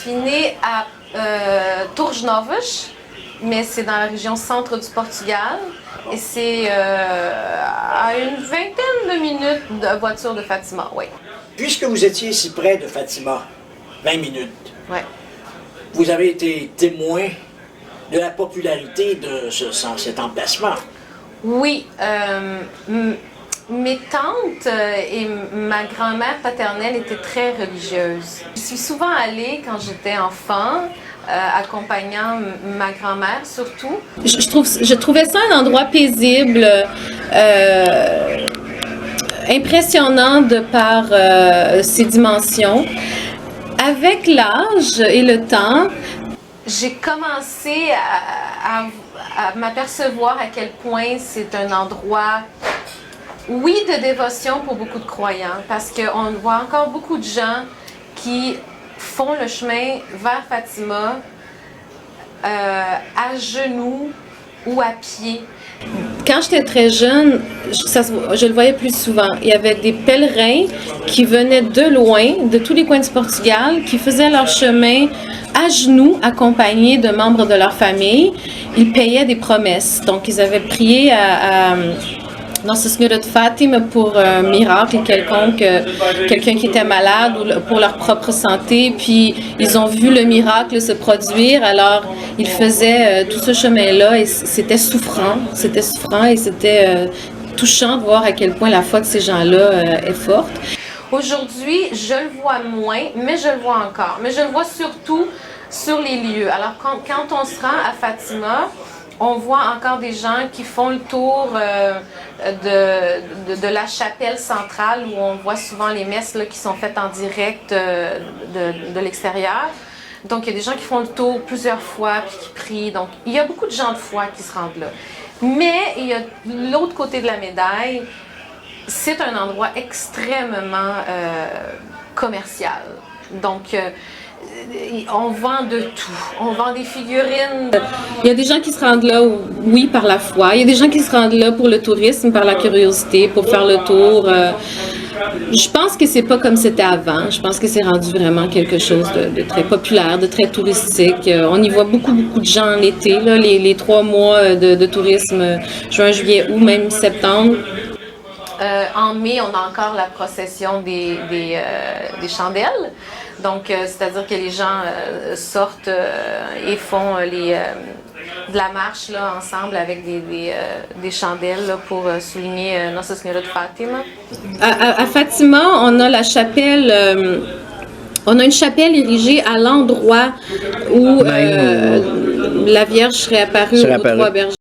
suis née à Torres Novas, mais c'est dans la région centre du Portugal. Et c'est à une vingtaine de minutes de voiture de Fatima, oui. Puisque vous étiez si près de Fatima, 20 minutes, Ouais. vous avez été témoin de la popularité de cet emplacement. Oui, mes tantes et ma grand-mère paternelle étaient très religieuses. Je suis souvent allée quand j'étais enfant, accompagnant ma grand-mère surtout. Je trouvais ça un endroit paisible, impressionnant de par ses dimensions. Avec l'âge et le temps, j'ai commencé à m'apercevoir à quel point c'est un endroit, oui, de dévotion pour beaucoup de croyants, parce qu'on voit encore beaucoup de gens qui font le chemin vers Fatima à genoux ou à pied. Quand j'étais très jeune, je le voyais plus souvent. Il y avait des pèlerins qui venaient de loin, de tous les coins du Portugal, qui faisaient leur chemin à genoux, accompagnés de membres de leur famille. Ils payaient des promesses. Donc, ils avaient prié à Nossa Senhora de Fátima pour un miracle quelconque, quelqu'un qui était malade ou pour leur propre santé, puis ils ont vu le miracle se produire, alors ils faisaient tout ce chemin-là et c'était souffrant et c'était touchant de voir à quel point la foi de ces gens-là est forte. Aujourd'hui, je le vois moins, mais je le vois encore. Mais je le vois surtout sur les lieux. Alors quand on se rend à Fatima, on voit encore des gens qui font le tour de la chapelle centrale où on voit souvent les messes là, qui sont faites en direct de l'extérieur. Donc, il y a des gens qui font le tour plusieurs fois puis qui prient. Donc, il y a beaucoup de gens de foi qui se rendent là. Mais il y a l'autre côté de la médaille, c'est un endroit extrêmement commercial. Donc, on vend de tout. On vend des figurines. Il y a des gens qui se rendent là, oui, par la foi. Il y a des gens qui se rendent là pour le tourisme, par la curiosité, pour faire le tour. Je pense que c'est pas comme c'était avant. Je pense que c'est rendu vraiment quelque chose de très populaire, de très touristique. On y voit beaucoup de gens l'été, là, les 3 mois de tourisme, juin, juillet, août, même septembre. En mai, on a encore la procession des chandelles. Donc, c'est-à-dire que les gens sortent et font de la marche là, ensemble avec des chandelles là, pour souligner Nossa Senhora de Fátima. À Fatima, on a la chapelle... on a une chapelle érigée à l'endroit où la Vierge serait apparue aux 3 bergers.